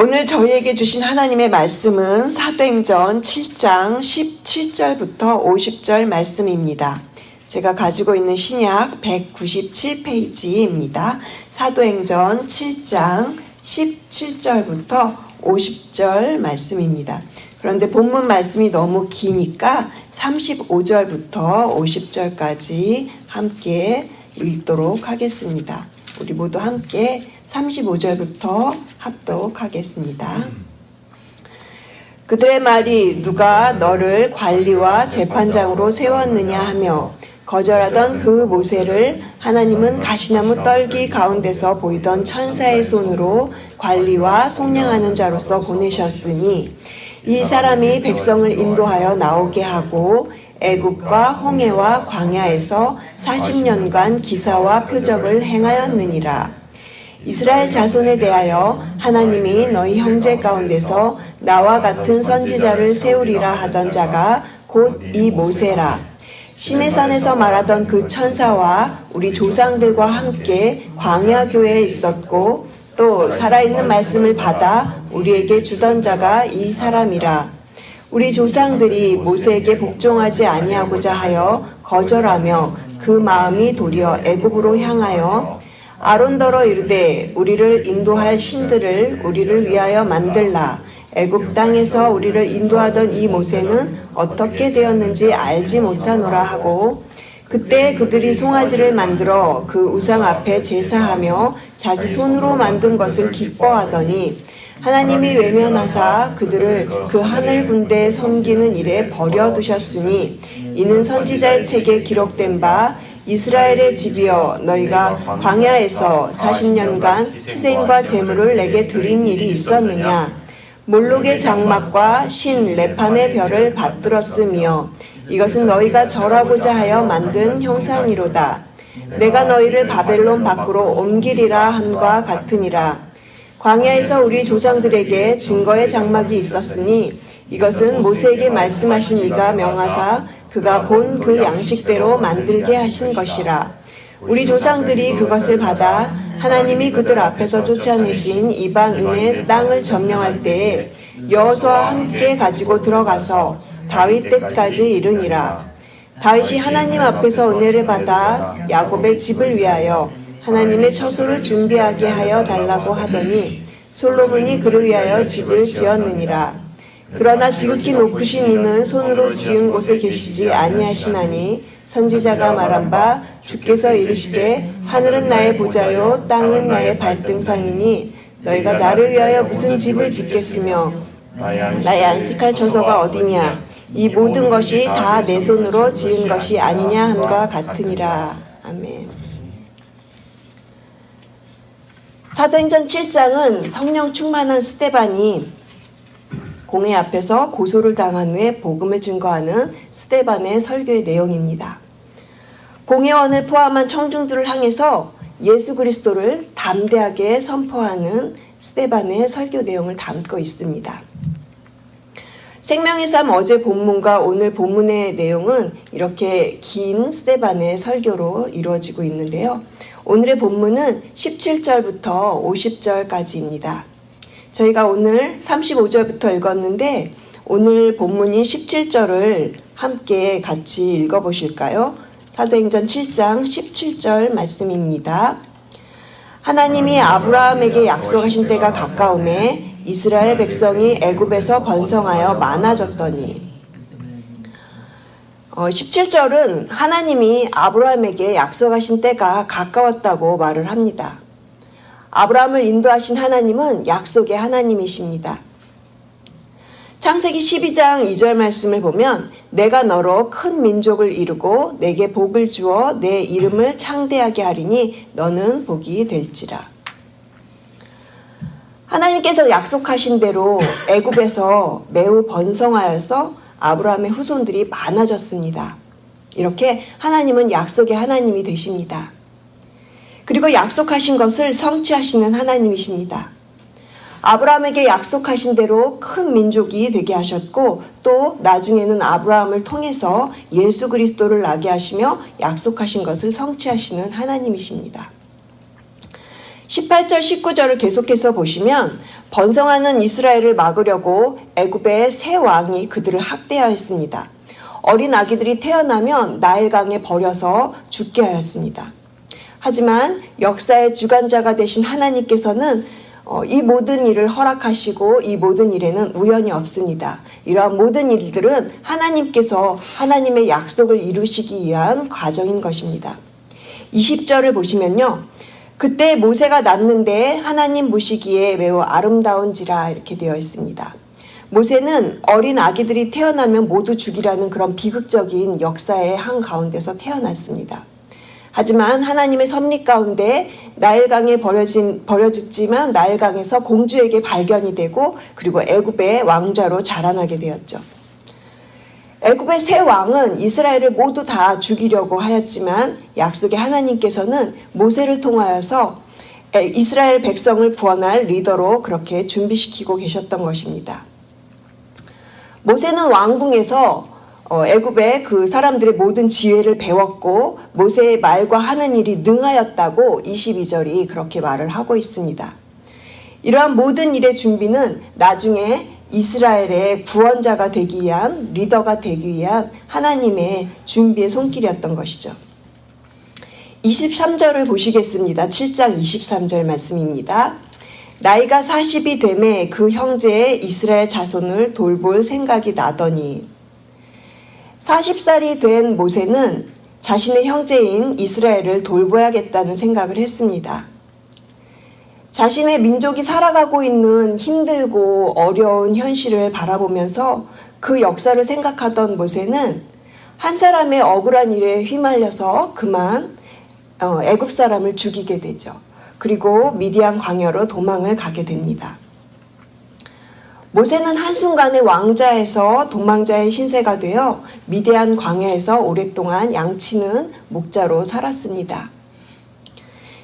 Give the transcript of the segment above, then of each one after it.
오늘 저희에게 주신 하나님의 말씀은 사도행전 7장 17절부터 50절 말씀입니다. 제가 가지고 있는 신약 197페이지입니다. 사도행전 7장 17절부터 50절 말씀입니다. 그런데 본문 말씀이 너무 기니까 35절부터 50절까지 함께 읽도록 하겠습니다. 우리 모두 함께 35절부터 합독하겠습니다. 그들의 말이 누가 너를 관리와 재판장으로 세웠느냐 하며 거절하던 그 모세를 하나님은 가시나무 떨기 가운데서 보이던 천사의 손으로 관리와 속량하는 자로서 보내셨으니 이 사람이 백성을 인도하여 나오게 하고 애굽과 홍해와 광야에서 40년간 기사와 표적을 행하였느니라. 이스라엘 자손에 대하여 하나님이 너희 형제 가운데서 나와 같은 선지자를 세우리라 하던 자가 곧 이 모세라. 시내산에서 말하던 그 천사와 우리 조상들과 함께 광야교회에 있었고 또 살아있는 말씀을 받아 우리에게 주던 자가 이 사람이라. 우리 조상들이 모세에게 복종하지 아니하고자 하여 거절하며 그 마음이 도리어 애굽으로 향하여 아론더러 이르되 우리를 인도할 신들을 우리를 위하여 만들라. 애굽 땅에서 우리를 인도하던 이 모세는 어떻게 되었는지 알지 못하노라 하고 그때 그들이 송아지를 만들어 그 우상 앞에 제사하며 자기 손으로 만든 것을 기뻐하더니 하나님이 외면하사 그들을 그 하늘 군대에 섬기는 일에 버려두셨으니 이는 선지자의 책에 기록된 바 이스라엘의 집이여 너희가 광야에서 40년간 희생과 제물을 내게 드린 일이 있었느냐. 몰록의 장막과 신 레판의 별을 받들었으며 이것은 너희가 절하고자 하여 만든 형상이로다. 내가 너희를 바벨론 밖으로 옮기리라 함과 같으니라. 광야에서 우리 조상들에게 증거의 장막이 있었으니 이것은 모세에게 말씀하신 이가 명하사 그가 본 그 양식대로 만들게 하신 것이라. 우리 조상들이 그것을 받아 하나님이 그들 앞에서 쫓아내신 이방인의 땅을 점령할 때에 여호수아와 함께 가지고 들어가서 다윗 때까지 이르니라. 다윗이 하나님 앞에서 은혜를 받아 야곱의 집을 위하여 하나님의 처소를 준비하게 하여 달라고 하더니 솔로몬이 그를 위하여 집을 지었느니라. 그러나 지극히 높으신 이는 손으로 지은 곳에 계시지 아니하시나니 선지자가 말한 바 주께서 이르시되 하늘은 나의 보좌요 땅은 나의 발등상이니 너희가 나를 위하여 무슨 집을 짓겠으며 나의 안식할 처소가 어디냐. 이 모든 것이 다 내 손으로 지은 것이 아니냐 함과 같으니라. 아멘. 사도행전 7장은 성령 충만한 스데반이 공회 앞에서 고소를 당한 후에 복음을 증거하는 스데반의 설교의 내용입니다. 공회원을 포함한 청중들을 향해서 예수 그리스도를 담대하게 선포하는 스데반의 설교 내용을 담고 있습니다. 생명의 삶 어제 본문과 오늘 본문의 내용은 이렇게 긴 스데반의 설교로 이루어지고 있는데요. 오늘의 본문은 17절부터 50절까지입니다. 저희가 오늘 35절부터 읽었는데 오늘 본문인 17절을 함께 같이 읽어보실까요? 사도행전 7장 17절 말씀입니다. 하나님이 아브라함에게 약속하신 때가 가까우매 이스라엘 백성이 애굽에서 번성하여 많아졌더니 17절은 하나님이 아브라함에게 약속하신 때가 가까웠다고 말을 합니다. 아브라함을 인도하신 하나님은 약속의 하나님이십니다. 창세기 12장 2절 말씀을 보면 내가 너로 큰 민족을 이루고 내게 복을 주어 내 이름을 창대하게 하리니 너는 복이 될지라. 하나님께서 약속하신 대로 애굽에서 매우 번성하여서 아브라함의 후손들이 많아졌습니다. 이렇게 하나님은 약속의 하나님이 되십니다. 그리고 약속하신 것을 성취하시는 하나님이십니다. 아브라함에게 약속하신 대로 큰 민족이 되게 하셨고 또 나중에는 아브라함을 통해서 예수 그리스도를 나게 하시며 약속하신 것을 성취하시는 하나님이십니다. 18절 19절을 계속해서 보시면 번성하는 이스라엘을 막으려고 애굽의 새 왕이 그들을 학대하였습니다. 어린 아기들이 태어나면 나일강에 버려서 죽게 하였습니다. 하지만 역사의 주관자가 되신 하나님께서는 이 모든 일을 허락하시고 이 모든 일에는 우연이 없습니다. 이러한 모든 일들은 하나님께서 하나님의 약속을 이루시기 위한 과정인 것입니다. 20절을 보시면요. 그때 모세가 낳는데 하나님 보시기에 매우 아름다운지라 이렇게 되어 있습니다. 모세는 어린 아기들이 태어나면 모두 죽이라는 그런 비극적인 역사의 한가운데서 태어났습니다. 하지만 하나님의 섭리 가운데 나일강에 버려 죽지만 나일강에서 공주에게 발견이 되고 그리고 애굽의 왕자로 자라나게 되었죠. 애굽의 새 왕은 이스라엘을 모두 다 죽이려고 하였지만 약속의 하나님께서는 모세를 통하여서 이스라엘 백성을 구원할 리더로 그렇게 준비시키고 계셨던 것입니다. 모세는 왕궁에서 애굽의 그 사람들의 모든 지혜를 배웠고 모세의 말과 하는 일이 능하였다고 22절이 그렇게 말을 하고 있습니다. 이러한 모든 일의 준비는 나중에 이스라엘의 구원자가 되기 위한 리더가 되기 위한 하나님의 준비의 손길이었던 것이죠. 23절을 보시겠습니다. 7장 23절 말씀입니다. 나이가 40이 되매 그 형제의 이스라엘 자손을 돌볼 생각이 나더니 40살이 된 모세는 자신의 형제인 이스라엘을 돌봐야겠다는 생각을 했습니다. 자신의 민족이 살아가고 있는 힘들고 어려운 현실을 바라보면서 그 역사를 생각하던 모세는 한 사람의 억울한 일에 휘말려서 그만 애굽 사람을 죽이게 되죠. 그리고 미디안 광야로 도망을 가게 됩니다. 모세는 한순간에 왕자에서 도망자의 신세가 되어 미디안 광야에서 오랫동안 양치는 목자로 살았습니다.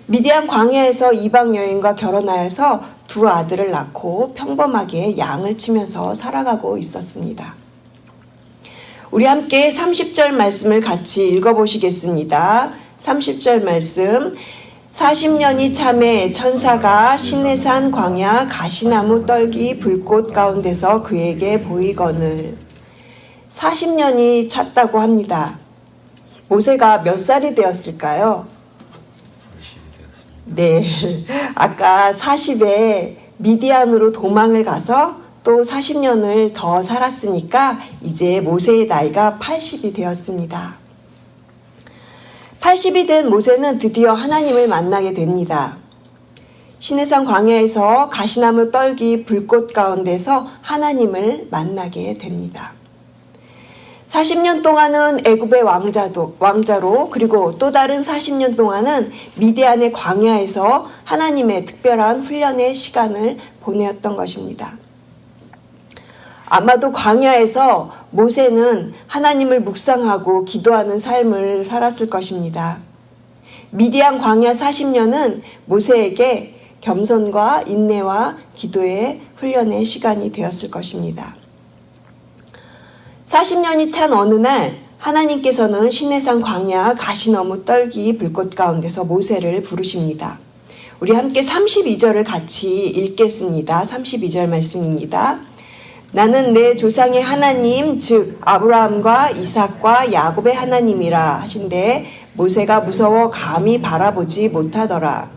미디안 광야에서 이방 여인과 결혼하여서 두 아들을 낳고 평범하게 양을 치면서 살아가고 있었습니다. 우리 함께 30절 말씀을 같이 읽어보시겠습니다. 30절 말씀. 40년이 참에 천사가 시내산 광야 가시나무 떨기 불꽃 가운데서 그에게 보이거늘. 40년이 찼다고 합니다. 모세가 몇 살이 되었을까요? 네, 아까 40에 미디안으로 도망을 가서 또 40년을 더 살았으니까 이제 모세의 나이가 80이 되었습니다. 80이 된 모세는 드디어 하나님을 만나게 됩니다. 시내산 광야에서 가시나무 떨기 불꽃 가운데서 하나님을 만나게 됩니다. 40년 동안은 애굽의 왕자로 그리고 또 다른 40년 동안은 미디안의 광야에서 하나님의 특별한 훈련의 시간을 보내었던 것입니다. 아마도 광야에서 모세는 하나님을 묵상하고 기도하는 삶을 살았을 것입니다. 미디안 광야 40년은 모세에게 겸손과 인내와 기도의 훈련의 시간이 되었을 것입니다. 40년이 찬 어느 날 하나님께서는 시내산 광야 가시나무 떨기 불꽃 가운데서 모세를 부르십니다. 우리 함께 32절을 같이 읽겠습니다. 32절 말씀입니다. 나는 내 조상의 하나님 즉 아브라함과 이삭과 야곱의 하나님이라 하신데 모세가 무서워 감히 바라보지 못하더라.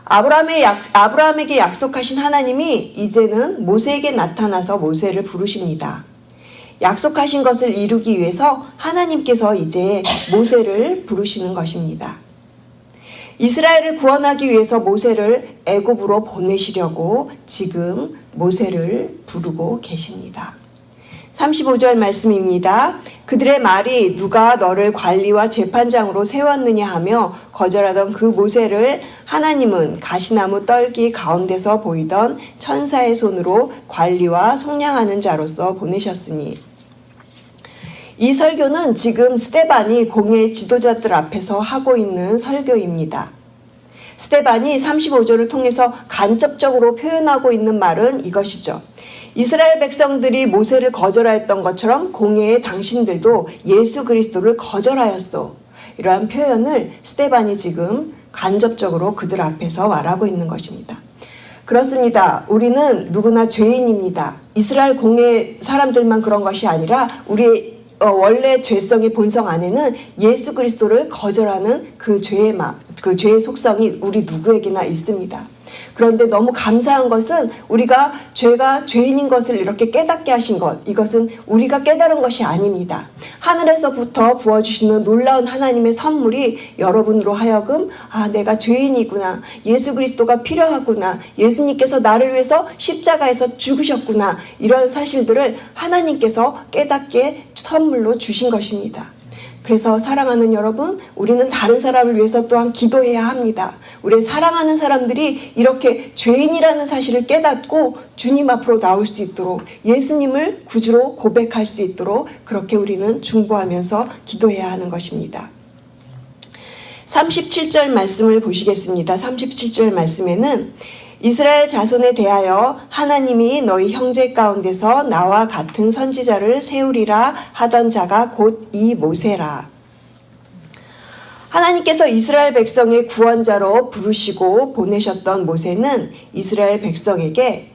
아브라함에게 약속하신 하나님이 이제는 모세에게 나타나서 모세를 부르십니다. 약속하신 것을 이루기 위해서 하나님께서 이제 모세를 부르시는 것입니다. 이스라엘을 구원하기 위해서 모세를 애굽으로 보내시려고 지금 모세를 부르고 계십니다. 35절 말씀입니다. 그들의 말이 누가 너를 관리와 재판장으로 세웠느냐 하며 거절하던 그 모세를 하나님은 가시나무 떨기 가운데서 보이던 천사의 손으로 관리와 속량하는 자로서 보내셨으니 이 설교는 지금 스데반이 공예 지도자들 앞에서 하고 있는 설교입니다. 스데반이 35절을 통해서 간접적으로 표현하고 있는 말은 이것이죠. 이스라엘 백성들이 모세를 거절하였던 것처럼 공예의 당신들도 예수 그리스도를 거절하였소. 이러한 표현을 스데반이 지금 간접적으로 그들 앞에서 말하고 있는 것입니다. 그렇습니다. 우리는 누구나 죄인입니다. 이스라엘 공예 사람들만 그런 것이 아니라 우리의 원래 죄성의 본성 안에는 예수 그리스도를 거절하는 그 죄의 속성이 우리 누구에게나 있습니다. 그런데 너무 감사한 것은 우리가 죄가 죄인인 것을 이렇게 깨닫게 하신 것, 이것은 우리가 깨달은 것이 아닙니다. 하늘에서부터 부어주시는 놀라운 하나님의 선물이 여러분으로 하여금 내가 죄인이구나, 예수 그리스도가 필요하구나, 예수님께서 나를 위해서 십자가에서 죽으셨구나, 이런 사실들을 하나님께서 깨닫게 선물로 주신 것입니다. 그래서 사랑하는 여러분, 우리는 다른 사람을 위해서 또한 기도해야 합니다. 우리 사랑하는 사람들이 이렇게 죄인이라는 사실을 깨닫고 주님 앞으로 나올 수 있도록, 예수님을 구주로 고백할 수 있도록 그렇게 우리는 중보하면서 기도해야 하는 것입니다. 37절 말씀을 보시겠습니다. 37절 말씀에는 이스라엘 자손에 대하여 하나님이 너희 형제 가운데서 나와 같은 선지자를 세우리라 하던 자가 곧 이 모세라. 하나님께서 이스라엘 백성의 구원자로 부르시고 보내셨던 모세는 이스라엘 백성에게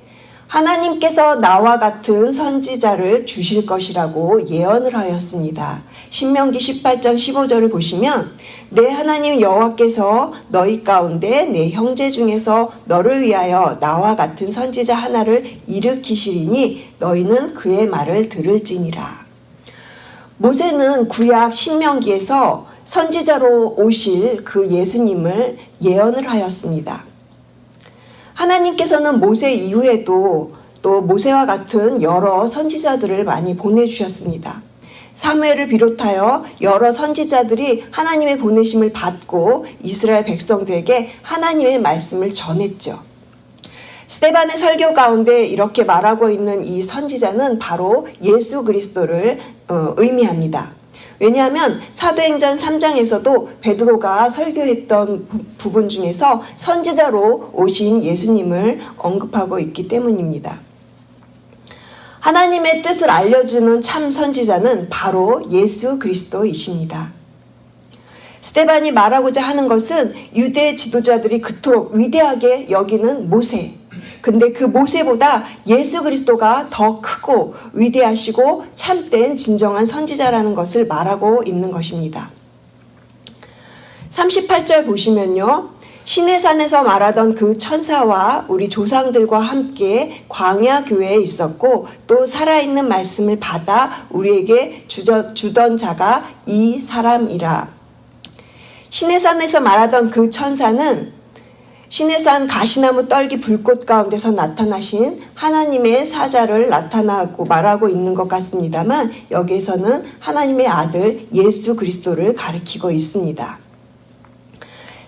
하나님께서 나와 같은 선지자를 주실 것이라고 예언을 하였습니다. 신명기 18장 15절을 보시면 내 하나님 여호와께서 너희 가운데 내 형제 중에서 너를 위하여 나와 같은 선지자 하나를 일으키시리니 너희는 그의 말을 들을지니라. 모세는 구약 신명기에서 선지자로 오실 그 예수님을 예언을 하였습니다. 하나님께서는 모세 이후에도 또 모세와 같은 여러 선지자들을 많이 보내주셨습니다. 사무엘을 비롯하여 여러 선지자들이 하나님의 보내심을 받고 이스라엘 백성들에게 하나님의 말씀을 전했죠. 스데반의 설교 가운데 이렇게 말하고 있는 이 선지자는 바로 예수 그리스도를 의미합니다. 왜냐하면 사도행전 3장에서도 베드로가 설교했던 부분 중에서 선지자로 오신 예수님을 언급하고 있기 때문입니다. 하나님의 뜻을 알려주는 참 선지자는 바로 예수 그리스도이십니다. 스데반이 말하고자 하는 것은 유대 지도자들이 그토록 위대하게 여기는 모세. 근데 그 모세보다 예수 그리스도가 더 크고 위대하시고 참된 진정한 선지자라는 것을 말하고 있는 것입니다. 38절 보시면요. 시내산에서 말하던 그 천사와 우리 조상들과 함께 광야 교회에 있었고 또 살아있는 말씀을 받아 우리에게 주던 자가 이 사람이라. 시내산에서 말하던 그 천사는 시내산 가시나무 떨기 불꽃 가운데서 나타나신 하나님의 사자를 나타나고 말하고 있는 것 같습니다만 여기에서는 하나님의 아들 예수 그리스도를 가리키고 있습니다.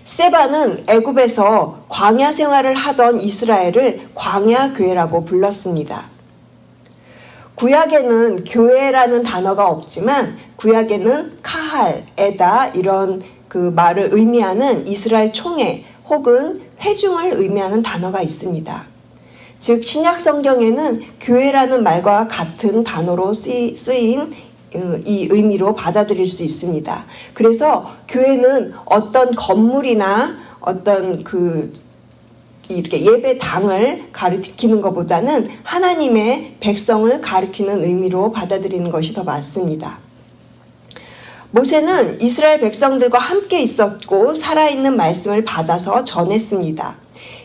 스데반은 애굽에서 광야 생활을 하던 이스라엘을 광야 교회라고 불렀습니다. 구약에는 교회라는 단어가 없지만 구약에는 카할, 에다 이런 그 말을 의미하는 이스라엘 총회 혹은 회중을 의미하는 단어가 있습니다. 즉 신약 성경에는 교회라는 말과 같은 단어로 쓰인 이 의미로 받아들일 수 있습니다. 그래서 교회는 어떤 건물이나 어떤 이렇게 예배당을 가리키는 것보다는 하나님의 백성을 가리키는 의미로 받아들이는 것이 더 맞습니다. 모세는 이스라엘 백성들과 함께 있었고 살아있는 말씀을 받아서 전했습니다.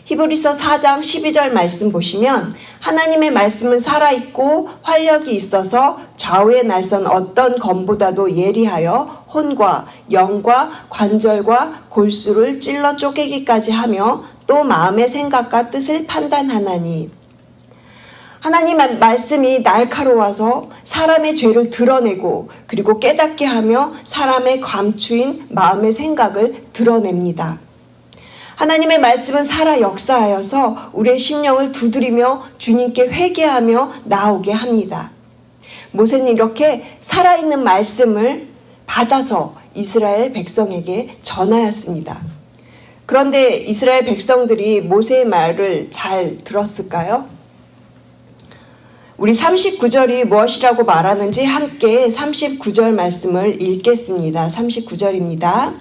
히브리서 4장 12절 말씀 보시면 하나님의 말씀은 살아있고 활력이 있어서 좌우에 날선 어떤 검보다도 예리하여 혼과 영과 관절과 골수를 찔러 쪼개기까지 하며 또 마음의 생각과 뜻을 판단하나니. 하나님의 말씀이 날카로워서 사람의 죄를 드러내고 그리고 깨닫게 하며 사람의 감추인 마음의 생각을 드러냅니다. 하나님의 말씀은 살아 역사하여서 우리의 심령을 두드리며 주님께 회개하며 나오게 합니다. 모세는 이렇게 살아있는 말씀을 받아서 이스라엘 백성에게 전하였습니다. 그런데 이스라엘 백성들이 모세의 말을 잘 들었을까요? 우리 39절이 무엇이라고 말하는지 함께 39절 말씀을 읽겠습니다. 39절입니다.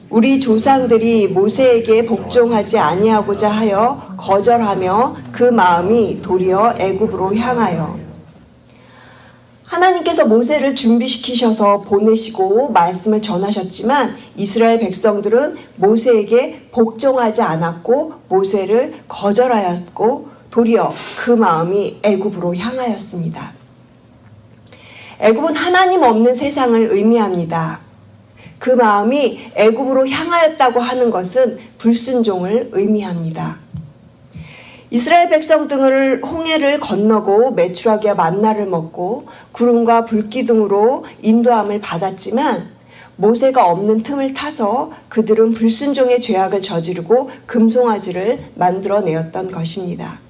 우리 조상들이 모세에게 복종하지 아니하고자 하여 거절하며 그 마음이 도리어 애굽으로 향하여. 하나님께서 모세를 준비시키셔서 보내시고 말씀을 전하셨지만 이스라엘 백성들은 모세에게 복종하지 않았고 모세를 거절하였고 도리어 그 마음이 애굽으로 향하였습니다. 애굽은 하나님 없는 세상을 의미합니다. 그 마음이 애굽으로 향하였다고 하는 것은 불순종을 의미합니다. 이스라엘 백성들은 홍해를 건너고 메추라기와 만나를 먹고 구름과 불기둥으로 인도함을 받았지만 모세가 없는 틈을 타서 그들은 불순종의 죄악을 저지르고 금송아지를 만들어내었던 것입니다.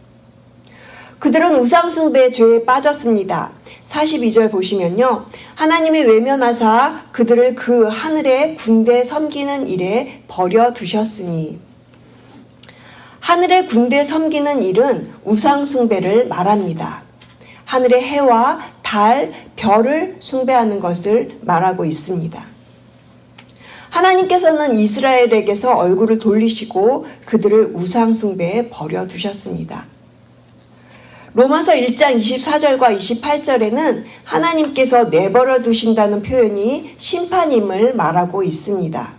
그들은 우상숭배의 죄에 빠졌습니다. 42절 보시면요. 하나님이 외면하사 그들을 그 하늘의 군대 섬기는 일에 버려두셨으니. 하늘의 군대 섬기는 일은 우상숭배를 말합니다. 하늘의 해와 달, 별을 숭배하는 것을 말하고 있습니다. 하나님께서는 이스라엘에게서 얼굴을 돌리시고 그들을 우상숭배에 버려두셨습니다. 로마서 1장 24절과 28절에는 하나님께서 내버려 두신다는 표현이 심판임을 말하고 있습니다.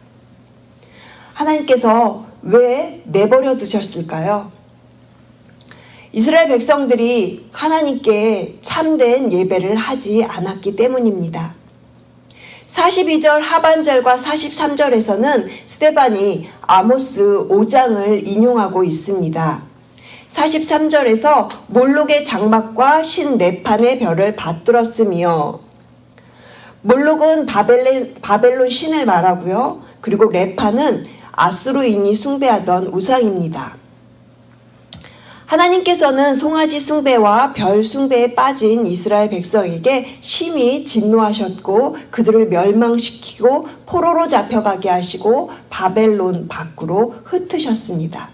하나님께서 왜 내버려 두셨을까요? 이스라엘 백성들이 하나님께 참된 예배를 하지 않았기 때문입니다. 42절 하반절과 43절에서는 스데반이 아모스 5장을 인용하고 있습니다. 43절에서 몰록의 장막과 신 레판의 별을 받들었으며, 몰록은 바벨론 신을 말하고요. 그리고 레판은 아수르인이 숭배하던 우상입니다. 하나님께서는 송아지 숭배와 별 숭배에 빠진 이스라엘 백성에게 심히 진노하셨고 그들을 멸망시키고 포로로 잡혀가게 하시고 바벨론 밖으로 흩으셨습니다.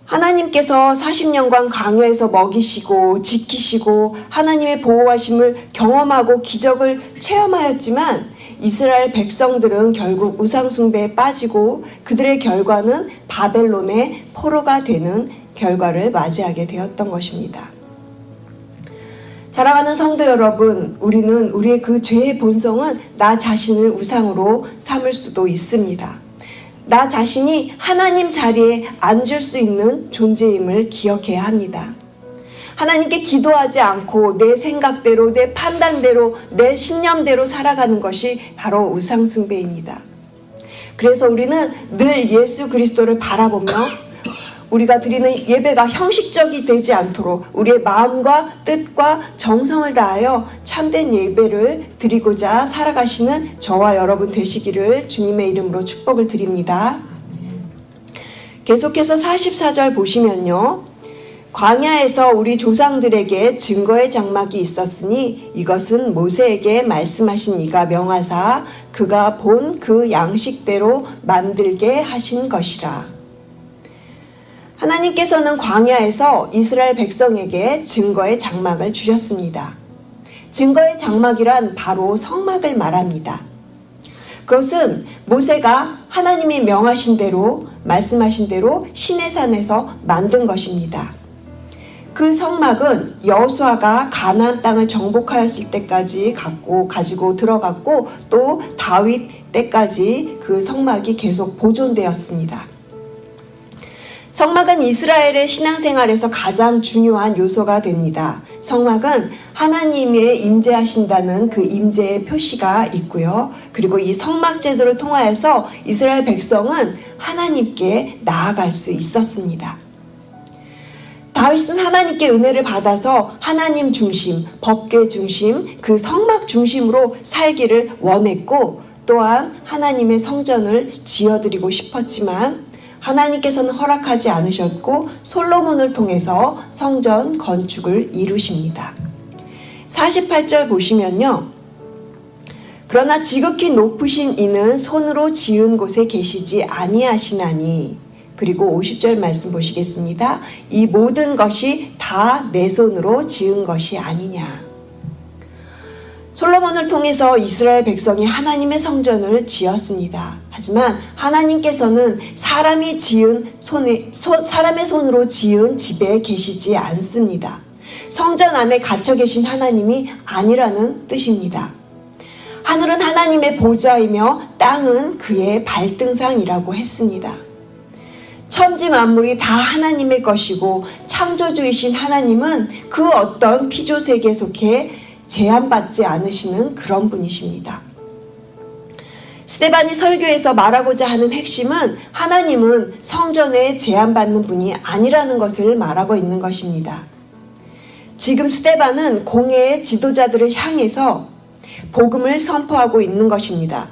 하나님께서 40년간 광야에서 먹이시고 지키시고 하나님의 보호하심을 경험하고 기적을 체험하였지만 이스라엘 백성들은 결국 우상숭배에 빠지고 그들의 결과는 바벨론의 포로가 되는 결과를 맞이하게 되었던 것입니다. 사랑하는 성도 여러분, 우리는 우리의 그 죄의 본성은 나 자신을 우상으로 삼을 수도 있습니다. 나 자신이 하나님 자리에 앉을 수 있는 존재임을 기억해야 합니다. 하나님께 기도하지 않고 내 생각대로, 내 판단대로, 내 신념대로 살아가는 것이 바로 우상숭배입니다. 그래서 우리는 늘 예수 그리스도를 바라보며 우리가 드리는 예배가 형식적이 되지 않도록 우리의 마음과 뜻과 정성을 다하여 참된 예배를 드리고자 살아가시는 저와 여러분 되시기를 주님의 이름으로 축복을 드립니다. 계속해서 44절 보시면요. 광야에서 우리 조상들에게 증거의 장막이 있었으니 이것은 모세에게 말씀하신 이가 명하사 그가 본 그 양식대로 만들게 하신 것이라. 하나님께서는 광야에서 이스라엘 백성에게 증거의 장막을 주셨습니다. 증거의 장막이란 바로 성막을 말합니다. 그것은 모세가 하나님이 명하신 대로 말씀하신 대로 시내산에서 만든 것입니다. 그 성막은 여호수아가 가나안 땅을 정복하였을 때까지 가지고 들어갔고 또 다윗 때까지 그 성막이 계속 보존되었습니다. 성막은 이스라엘의 신앙생활에서 가장 중요한 요소가 됩니다. 성막은 하나님의 임재하신다는 그 임재의 표시가 있고요. 그리고 이 성막 제도를 통하여서 이스라엘 백성은 하나님께 나아갈 수 있었습니다. 다윗은 하나님께 은혜를 받아서 하나님 중심, 법궤 중심, 그 성막 중심으로 살기를 원했고 또한 하나님의 성전을 지어드리고 싶었지만 하나님께서는 허락하지 않으셨고 솔로몬을 통해서 성전 건축을 이루십니다. 48절 보시면요. 그러나 지극히 높으신 이는 손으로 지은 곳에 계시지 아니하시나니. 그리고 50절 말씀 보시겠습니다. 이 모든 것이 다 내 손으로 지은 것이 아니냐. 솔로몬을 통해서 이스라엘 백성이 하나님의 성전을 지었습니다. 하지만 하나님께서는 사람의 손으로 지은 집에 계시지 않습니다. 성전 안에 갇혀 계신 하나님이 아니라는 뜻입니다. 하늘은 하나님의 보좌이며 땅은 그의 발등상이라고 했습니다. 천지 만물이 다 하나님의 것이고 창조주이신 하나님은 그 어떤 피조세계에 속해 제한받지 않으시는 그런 분이십니다. 스데반이 설교에서 말하고자 하는 핵심은 하나님은 성전에 제한받는 분이 아니라는 것을 말하고 있는 것입니다. 지금 스데반은 공회의 지도자들을 향해서 복음을 선포하고 있는 것입니다.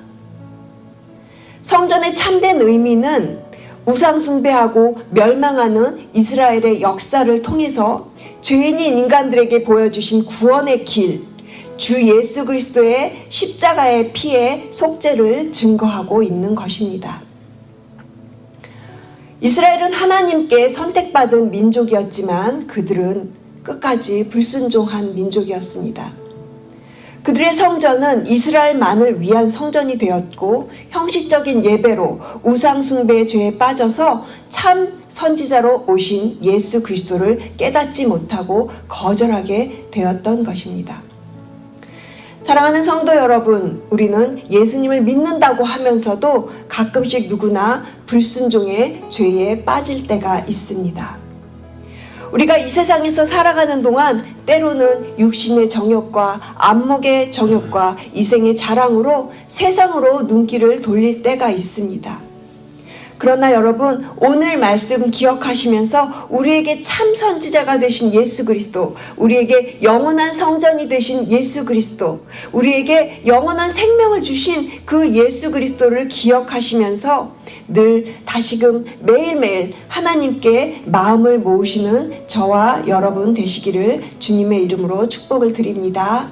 성전의 참된 의미는 우상 숭배하고 멸망하는 이스라엘의 역사를 통해서 죄인인 인간들에게 보여주신 구원의 길, 주 예수 그리스도의 십자가의 피의 속죄를 증거하고 있는 것입니다. 이스라엘은 하나님께 선택받은 민족이었지만 그들은 끝까지 불순종한 민족이었습니다. 그들의 성전은 이스라엘만을 위한 성전이 되었고 형식적인 예배로 우상 숭배의 죄에 빠져서 참 선지자로 오신 예수 그리스도를 깨닫지 못하고 거절하게 되었던 것입니다. 사랑하는 성도 여러분, 우리는 예수님을 믿는다고 하면서도 가끔씩 누구나 불순종의 죄에 빠질 때가 있습니다. 우리가 이 세상에서 살아가는 동안 때로는 육신의 정욕과 안목의 정욕과 이생의 자랑으로 세상으로 눈길을 돌릴 때가 있습니다. 그러나 여러분, 오늘 말씀 기억하시면서 우리에게 참 선지자가 되신 예수 그리스도, 우리에게 영원한 성전이 되신 예수 그리스도, 우리에게 영원한 생명을 주신 그 예수 그리스도를 기억하시면서 늘 다시금 매일매일 하나님께 마음을 모으시는 저와 여러분 되시기를 주님의 이름으로 축복을 드립니다.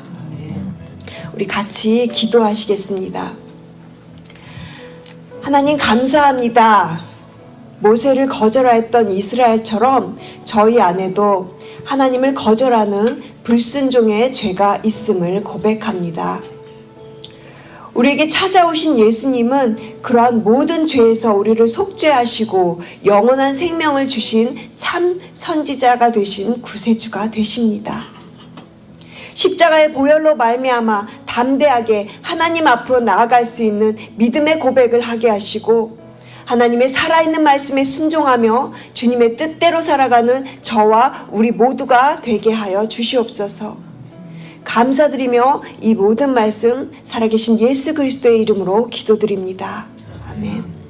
우리 같이 기도하시겠습니다. 하나님 감사합니다. 모세를 거절하였던 이스라엘처럼 저희 안에도 하나님을 거절하는 불순종의 죄가 있음을 고백합니다. 우리에게 찾아오신 예수님은 그러한 모든 죄에서 우리를 속죄하시고 영원한 생명을 주신 참 선지자가 되신 구세주가 되십니다. 십자가의 보혈로 말미암아 담대하게 하나님 앞으로 나아갈 수 있는 믿음의 고백을 하게 하시고 하나님의 살아있는 말씀에 순종하며 주님의 뜻대로 살아가는 저와 우리 모두가 되게 하여 주시옵소서. 감사드리며 이 모든 말씀 살아계신 예수 그리스도의 이름으로 기도드립니다. 아멘.